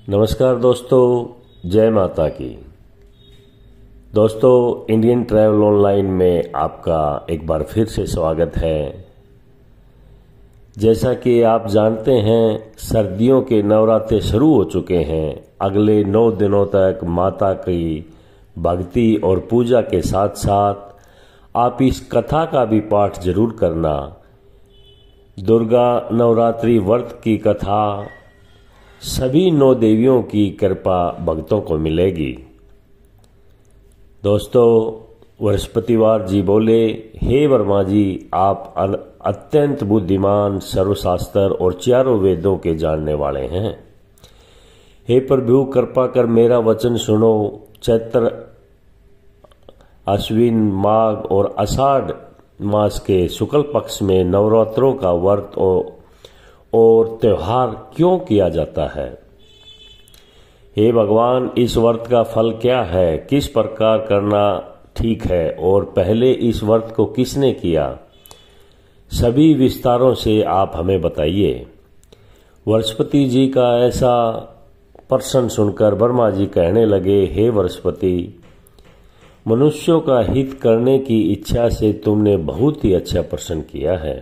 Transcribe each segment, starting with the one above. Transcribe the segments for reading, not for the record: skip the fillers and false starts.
नमस्कार दोस्तों, जय माता की। दोस्तों, इंडियन ट्रैवल ऑनलाइन में आपका एक बार फिर से स्वागत है। जैसा कि आप जानते हैं, सर्दियों के नवरात्रे शुरू हो चुके हैं। अगले 9 दिनों तक माता की भक्ति और पूजा के साथ साथ आप इस कथा का भी पाठ जरूर करना। दुर्गा नवरात्रि व्रत की कथा सभी 9 देवियों की कृपा भक्तों को मिलेगी। दोस्तों, बृहस्पतिवार जी बोले, हे वर्मा जी, आप अत्यंत बुद्धिमान, सर्वशास्त्र और चारों वेदों के जानने वाले हैं। हे प्रभु, कृपा कर मेरा वचन सुनो। चैत्र, अश्विन, माघ और आषाढ़ मास के शुक्ल पक्ष में नवरात्रों का व्रत और त्योहार क्यों किया जाता है? हे भगवान, इस व्रत का फल क्या है? किस प्रकार करना ठीक है? और पहले इस व्रत को किसने किया? सभी विस्तारों से आप हमें बताइए। बृहस्पति जी का ऐसा प्रश्न सुनकर ब्रह्मा जी कहने लगे, हे बृहस्पति, मनुष्यों का हित करने की इच्छा से तुमने बहुत ही अच्छा प्रश्न किया है।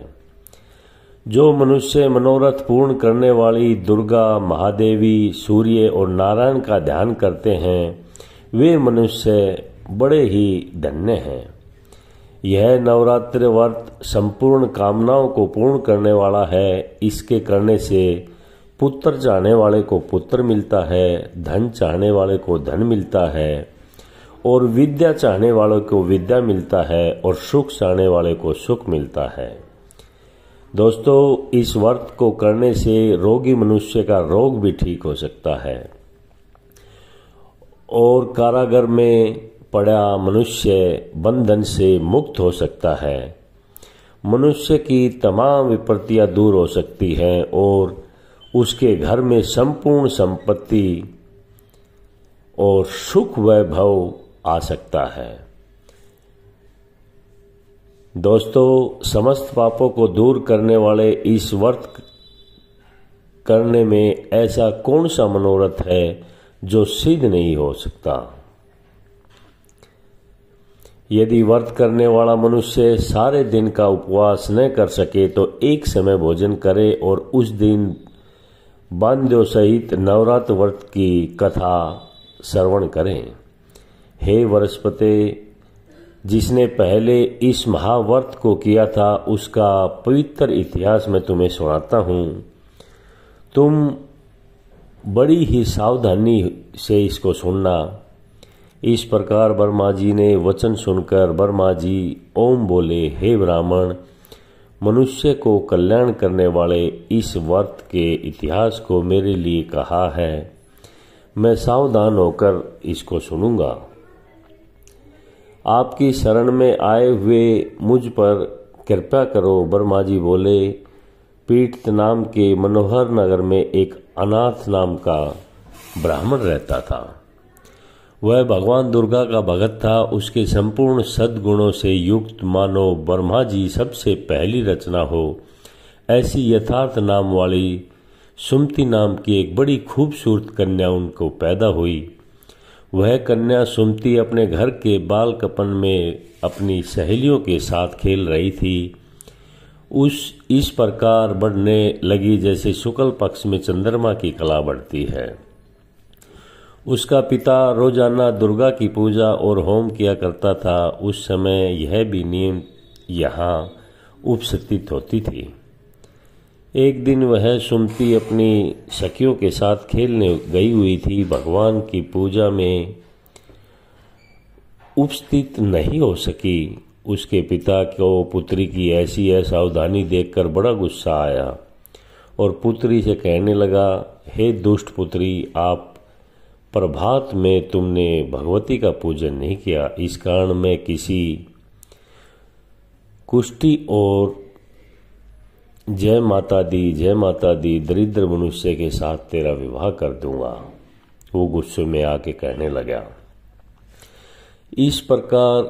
जो मनुष्य मनोरथ पूर्ण करने वाली दुर्गा, महादेवी, सूर्य और नारायण का ध्यान करते हैं, वे मनुष्य बड़े ही धन्य हैं। यह नवरात्रि व्रत संपूर्ण कामनाओं को पूर्ण करने वाला है। इसके करने से पुत्र चाहने वाले को पुत्र मिलता है, धन चाहने वाले को धन मिलता है और विद्या चाहने वाले को विद्या मिलता है और सुख चाहने वाले को सुख मिलता है। दोस्तों, इस व्रत को करने से रोगी मनुष्य का रोग भी ठीक हो सकता है और कारागार में पड़ा मनुष्य बंधन से मुक्त हो सकता है। मनुष्य की तमाम विपत्तियां दूर हो सकती हैं और उसके घर में संपूर्ण संपत्ति और सुख वैभव आ सकता है। दोस्तों, समस्त पापों को दूर करने वाले इस व्रत करने में ऐसा कौन सा मनोरथ है जो सिद्ध नहीं हो सकता? यदि व्रत करने वाला मनुष्य सारे दिन का उपवास न कर सके तो एक समय भोजन करे और उस दिन बांध्यों सहित नवरात्र व्रत की कथा श्रवण करें। हे बृहस्पति, जिसने पहले इस महाव्रत को किया था, उसका पवित्र इतिहास मैं तुम्हें सुनाता हूं। तुम बड़ी ही सावधानी से इसको सुनना। इस प्रकार ब्रह्मा जी ने वचन सुनकर ब्रह्मा जी ओम बोले, हे ब्राह्मण, मनुष्य को कल्याण करने वाले इस व्रत के इतिहास को मेरे लिए कहा है। मैं सावधान होकर इसको सुनूंगा। आपकी शरण में आए हुए मुझ पर कृपा करो। ब्रह्मा जी बोले, पीठ नाम के मनोहर नगर में एक अनाथ नाम का ब्राह्मण रहता था। वह भगवान दुर्गा का भगत था। उसके संपूर्ण सद्गुणों से युक्त मानो ब्रह्मा जी सबसे पहली रचना हो ऐसी यथार्थ नाम वाली सुमति नाम की एक बड़ी खूबसूरत कन्या उनको पैदा हुई। वह कन्या सुमति अपने घर के बालकपन में अपनी सहेलियों के साथ खेल रही थी। इस प्रकार बढ़ने लगी जैसे शुक्ल पक्ष में चंद्रमा की कला बढ़ती है। उसका पिता रोजाना दुर्गा की पूजा और होम किया करता था। उस समय यह भी नियम यहाँ उपस्थित होती थी। एक दिन वह सुमति अपनी सखियों के साथ खेलने गई हुई थी। भगवान की पूजा में उपस्थित नहीं हो सकी। उसके पिता को पुत्री की ऐसी असावधानी देखकर बड़ा गुस्सा आया और पुत्री से कहने लगा, हे दुष्ट पुत्री, आप प्रभात में तुमने भगवती का पूजन नहीं किया। इस कारण मैं किसी कुष्ठी और जय माता दी दरिद्र मनुष्य के साथ तेरा विवाह कर दूंगा। वो गुस्से में आके कहने लगा। इस प्रकार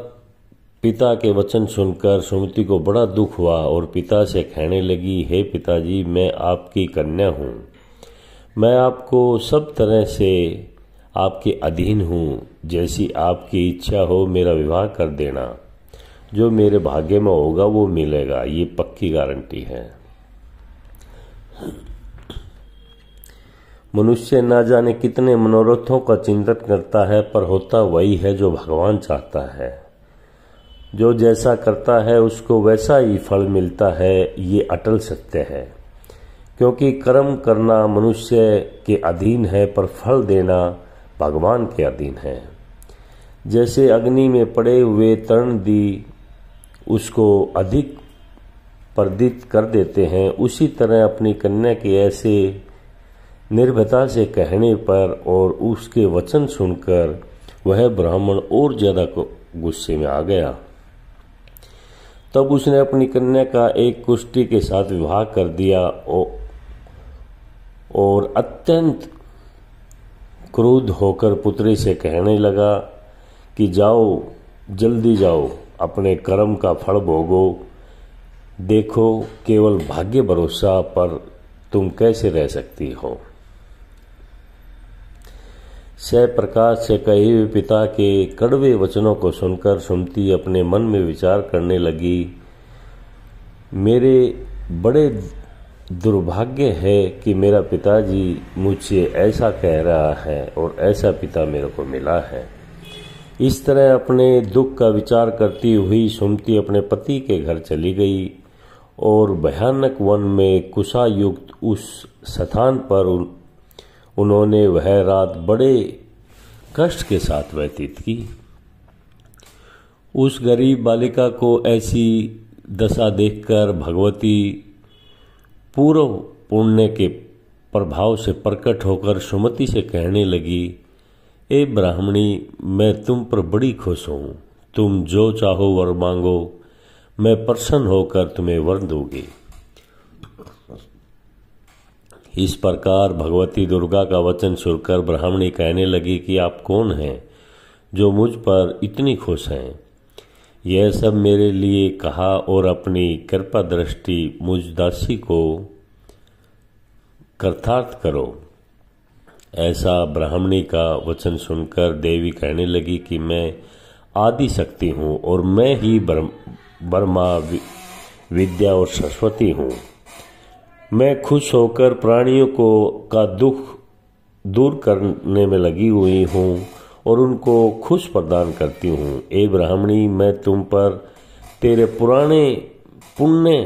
पिता के वचन सुनकर सुमति को बड़ा दुख हुआ और पिता से कहने लगी, हे पिताजी, मैं आपकी कन्या हूँ। मैं आपको सब तरह से आपके अधीन हूँ, जैसी आपकी इच्छा हो मेरा विवाह कर देना। जो मेरे भाग्य में होगा वो मिलेगा, ये पक्की गारंटी है। मनुष्य ना जाने कितने मनोरथों का चिंतन करता है, पर होता वही है जो भगवान चाहता है। जो जैसा करता है उसको वैसा ही फल मिलता है, ये अटल सत्य है। क्योंकि कर्म करना मनुष्य के अधीन है, पर फल देना भगवान के अधीन है। जैसे अग्नि में पड़े हुए तरणदी उसको अधिक प्रदीप्त कर देते हैं, उसी तरह अपनी कन्या के ऐसे निर्भयता से कहने पर और उसके वचन सुनकर वह ब्राह्मण और ज्यादा गुस्से में आ गया। तब उसने अपनी कन्या का एक कुष्ठी के साथ विवाह कर दिया और अत्यंत क्रोध होकर पुत्री से कहने लगा कि जाओ, जल्दी जाओ, अपने कर्म का फल भोगो। देखो केवल भाग्य भरोसा पर तुम कैसे रह सकती हो। सह प्रकाश से कहे हुए पिता के कड़वे वचनों को सुनकर सुमति अपने मन में विचार करने लगी, मेरे बड़े दुर्भाग्य है कि मेरा पिताजी मुझसे ऐसा कह रहा है और ऐसा पिता मेरे को मिला है। इस तरह अपने दुख का विचार करती हुई सुमति अपने पति के घर चली गई और भयानक वन में कुशायुक्त उस स्थान पर उन्होंने वह रात बड़े कष्ट के साथ व्यतीत की। उस गरीब बालिका को ऐसी दशा देखकर भगवती पूर्व पुण्य के प्रभाव से प्रकट होकर सुमति से कहने लगी, ए ब्राह्मणी, मैं तुम पर बड़ी खुश हूँ। तुम जो चाहो वर मांगो, मैं प्रसन्न होकर तुम्हें वर दूंगी। इस प्रकार भगवती दुर्गा का वचन सुनकर ब्राह्मणी कहने लगी कि आप कौन हैं जो मुझ पर इतनी खुश हैं। यह सब मेरे लिए कहा और अपनी कृपा दृष्टि मुझ दासी को कृतार्थ करो। ऐसा ब्राह्मणी का वचन सुनकर देवी कहने लगी कि मैं आदि शक्ति हूँ और मैं ही ब्रह्मा, विद्या और सरस्वती हूँ। मैं खुश होकर प्राणियों का दुख दूर करने में लगी हुई हूँ और उनको खुश प्रदान करती हूँ। ए ब्राह्मणी, मैं तुम पर तेरे पुराने पुण्य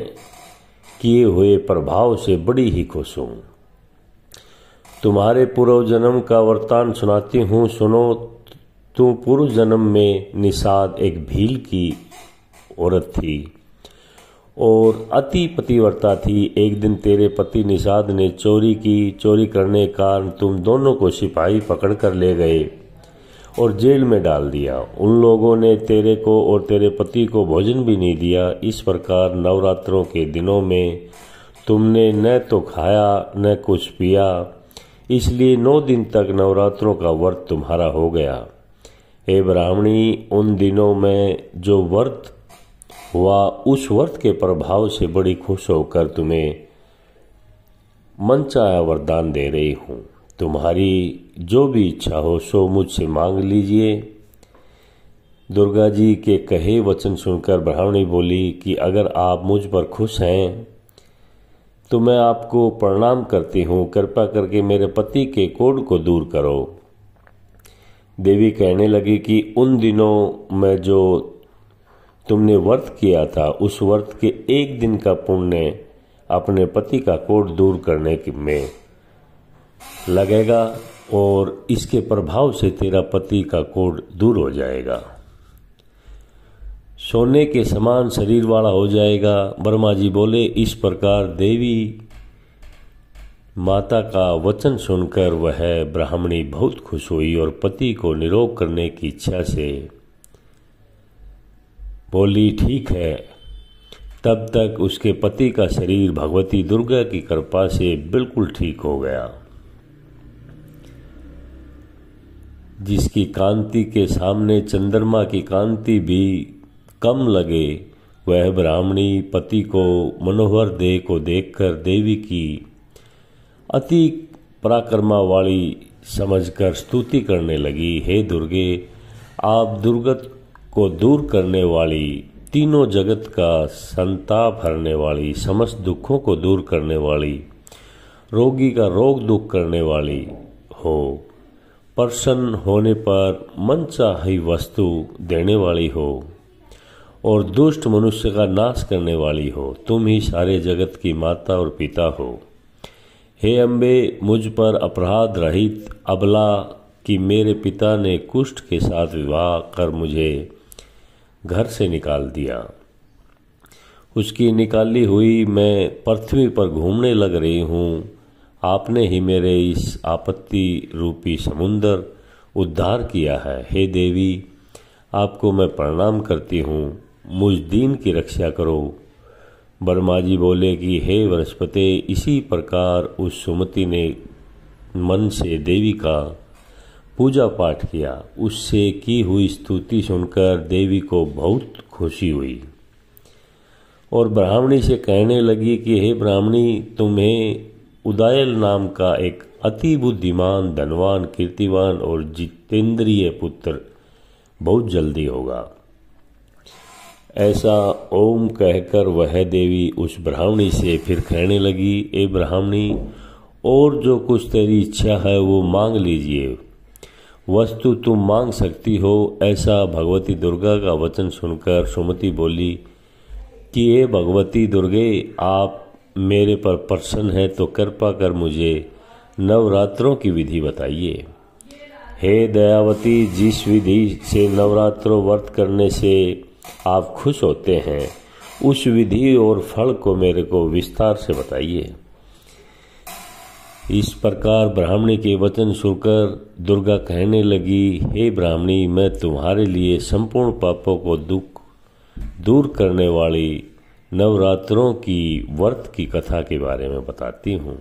किए हुए प्रभाव से बड़ी ही खुश हूँ। तुम्हारे पूर्व जन्म का वृत्तांत सुनाती हूँ, सुनो। तू पूर्व जन्म में निषाद एक भील की औरत थी और अति पतिव्रता थी। एक दिन तेरे पति निषाद ने चोरी की। चोरी करने के कारण तुम दोनों को सिपाही पकड़ कर ले गए और जेल में डाल दिया। उन लोगों ने तेरे को और तेरे पति को भोजन भी नहीं दिया। इस प्रकार नवरात्रों के दिनों में तुमने न तो खाया न कुछ पिया, इसलिए 9 दिन तक नवरात्रों का व्रत तुम्हारा हो गया। हे ब्राह्मणी, उन दिनों में जो व्रत हुआ उस व्रत के प्रभाव से बड़ी खुश होकर तुम्हें मनचाहा वरदान दे रही हूँ। तुम्हारी जो भी इच्छा हो सो मुझसे मांग लीजिए। दुर्गा जी के कहे वचन सुनकर ब्राह्मणी बोली कि अगर आप मुझ पर खुश हैं तो मैं आपको प्रणाम करती हूँ। कृपा करके मेरे पति के कोढ़ को दूर करो। देवी कहने लगी कि उन दिनों में जो तुमने व्रत किया था उस व्रत के 1 दिन का पुण्य अपने पति का कोढ़ दूर करने में लगेगा और इसके प्रभाव से तेरा पति का कोढ़ दूर हो जाएगा, सोने के समान शरीर वाला हो जाएगा। ब्रह्मा जी बोले। इस प्रकार देवी माता का वचन सुनकर वह ब्राह्मणी बहुत खुश हुई और पति को निरोग करने की इच्छा से बोली, ठीक है। तब तक उसके पति का शरीर भगवती दुर्गा की कृपा से बिल्कुल ठीक हो गया। जिसकी कांति के सामने चंद्रमा की कांति भी कम लगे, वह ब्राह्मणी पति को मनोहर देह को देखकर देवी की अति पराक्रमा वाली समझकर स्तुति करने लगी। हे दुर्गे, आप दुर्गत को दूर करने वाली, तीनों जगत का संताप हरने वाली, समस्त दुखों को दूर करने वाली, रोगी का रोग दुख करने वाली हो, प्रसन्न होने पर मनचाही वस्तु देने वाली हो और दुष्ट मनुष्य का नाश करने वाली हो। तुम ही सारे जगत की माता और पिता हो। हे अम्बे, मुझ पर अपराध रहित अबला कि मेरे पिता ने कुष्ठ के साथ विवाह कर मुझे घर से निकाल दिया। उसकी निकाली हुई मैं पृथ्वी पर घूमने लग रही हूँ। आपने ही मेरे इस आपत्ति रूपी समुंदर उद्धार किया है। हे देवी, आपको मैं प्रणाम करती हूँ, मुझ दीन की रक्षा करो। ब्रह्मा जी बोले कि हे बृहस्पति, इसी प्रकार उस सुमति ने मन से देवी का पूजा पाठ किया। उससे की हुई स्तुति सुनकर देवी को बहुत खुशी हुई और ब्राह्मणी से कहने लगी कि हे ब्राह्मणी, तुम्हें उदायल नाम का एक अति बुद्धिमान, धनवान, कीर्तिवान और जितेंद्रिय पुत्र बहुत जल्दी होगा। ऐसा ओम कहकर वह देवी उस ब्राह्मणी से फिर कहने लगी, ए ब्राह्मणी, और जो कुछ तेरी इच्छा है वो मांग लीजिए। वस्तु तुम मांग सकती हो। ऐसा भगवती दुर्गा का वचन सुनकर सुमति बोली कि हे भगवती दुर्गे, आप मेरे पर प्रसन्न है तो कृपा कर मुझे नवरात्रों की विधि बताइए। हे दयावती, जिस विधि से नवरात्रों व्रत करने से आप खुश होते हैं, उस विधि और फल को मेरे को विस्तार से बताइए। इस प्रकार ब्राह्मणी के वचन सुनकर दुर्गा कहने लगी, हे ब्राह्मणी, मैं तुम्हारे लिए संपूर्ण पापों को दुख दूर करने वाली नवरात्रों की व्रत की कथा के बारे में बताती हूँ,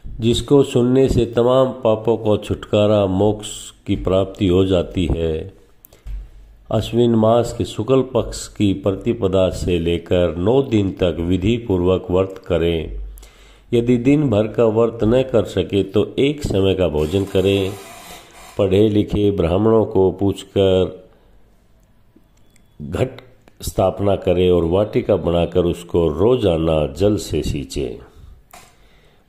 जिसको सुनने से तमाम पापों को छुटकारा, मोक्ष की प्राप्ति हो जाती है। अश्विन मास के शुक्ल पक्ष की प्रतिपदा से लेकर 9 दिन तक विधि पूर्वक व्रत करें। यदि दिन भर का व्रत न कर सके तो एक समय का भोजन करें। पढ़े लिखे ब्राह्मणों को पूछकर घट स्थापना करें और वाटिका बनाकर उसको रोजाना जल से सींचे।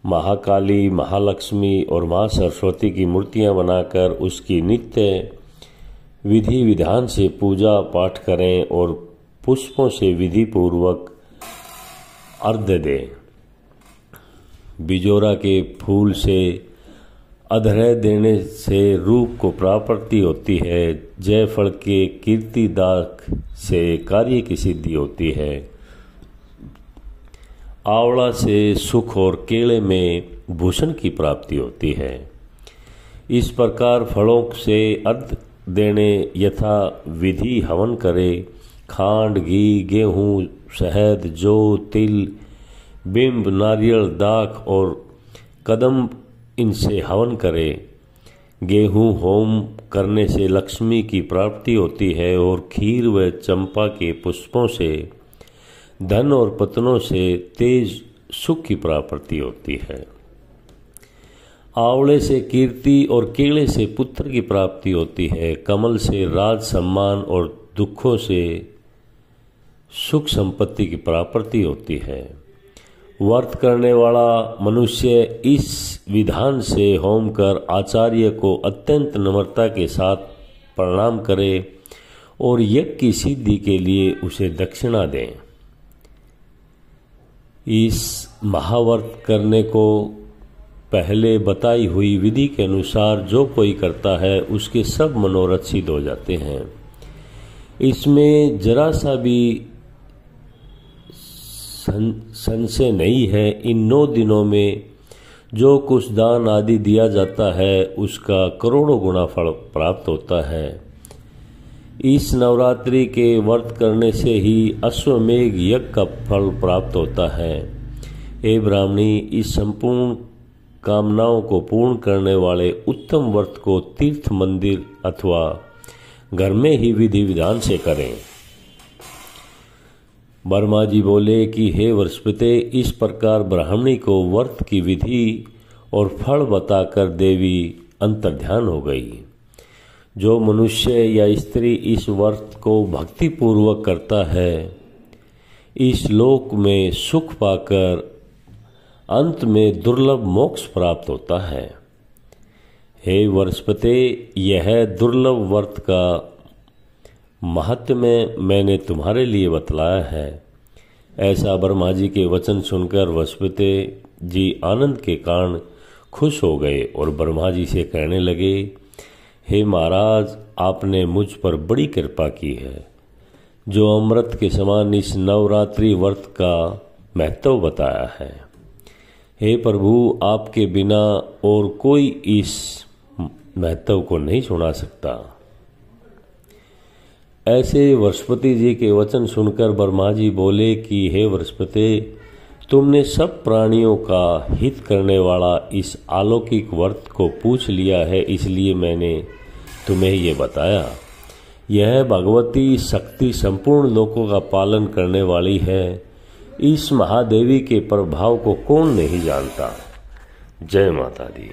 महाकाली, महालक्ष्मी और मां सरस्वती की मूर्तियां बनाकर उसकी नित्य विधि विधान से पूजा पाठ करें और पुष्पों से विधि पूर्वक अर्घ्य दें। बिजोरा के फूल से अधर्य देने से रूप को प्राप्ति होती है। जयफल के कीर्ति दाख से कार्य की सिद्धि होती है। आंवला से सुख और केले में भूषण की प्राप्ति होती है। इस प्रकार फलों से अर्घ देने यथा विधि हवन करे। खांड, घी, गेहूँ, शहद, जौ, तिल, बिंब, नारियल, दाख और कदम इनसे हवन करे। गेहूँ होम करने से लक्ष्मी की प्राप्ति होती है और खीर व चंपा के पुष्पों से धन और पत्नों से तेज सुख की प्राप्ति होती है। आंवले से कीर्ति और केले से पुत्र की प्राप्ति होती है। कमल से राज सम्मान और दुखों से सुख संपत्ति की प्राप्ति होती है। व्रत करने वाला मनुष्य इस विधान से होम कर आचार्य को अत्यंत नम्रता के साथ प्रणाम करे और यज्ञ की सिद्धि के लिए उसे दक्षिणा दें। इस महाव्रत करने को पहले बताई हुई विधि के अनुसार जो कोई करता है उसके सब मनोरथ सिद्ध हो जाते हैं। इसमें जरा सा भी संशय नहीं है। इन 9 दिनों में जो कुछ दान आदि दिया जाता है उसका करोड़ों गुना फल प्राप्त होता है। इस नवरात्रि के व्रत करने से ही अश्वमेघ यज्ञ का फल प्राप्त होता है। हे ब्राह्मणी, इस संपूर्ण कामनाओं को पूर्ण करने वाले उत्तम व्रत को तीर्थ, मंदिर अथवा घर में ही विधि विधान से करें। ब्रह्मा जी बोले कि हे बृहस्पति, इस प्रकार ब्राह्मणी को व्रत की विधि और फल बताकर देवी अंतर्ध्यान हो गई। जो मनुष्य या स्त्री इस व्रत को भक्तिपूर्वक करता है, इस लोक में सुख पाकर अंत में दुर्लभ मोक्ष प्राप्त होता है। हे वृषपते, यह दुर्लभ व्रत का महात्म्य मैंने तुम्हारे लिए बतलाया है। ऐसा ब्रह्मा जी के वचन सुनकर वृषपते जी आनंद के कारण खुश हो गए और ब्रह्मा जी से कहने लगे, हे महाराज, आपने मुझ पर बड़ी कृपा की है। जो अमृत के समान इस नवरात्रि व्रत का महत्व बताया है। हे प्रभु, आपके बिना और कोई इस महत्व को नहीं सुना सकता। ऐसे वृषपति जी के वचन सुनकर ब्रह्मा जी बोले कि हे वृषपते, तुमने सब प्राणियों का हित करने वाला इस अलौकिक व्रत को पूछ लिया है, इसलिए मैंने तुम्हें ये बताया। यह भगवती शक्ति संपूर्ण लोकों का पालन करने वाली है। इस महादेवी के प्रभाव को कौन नहीं जानता। जय माता दी।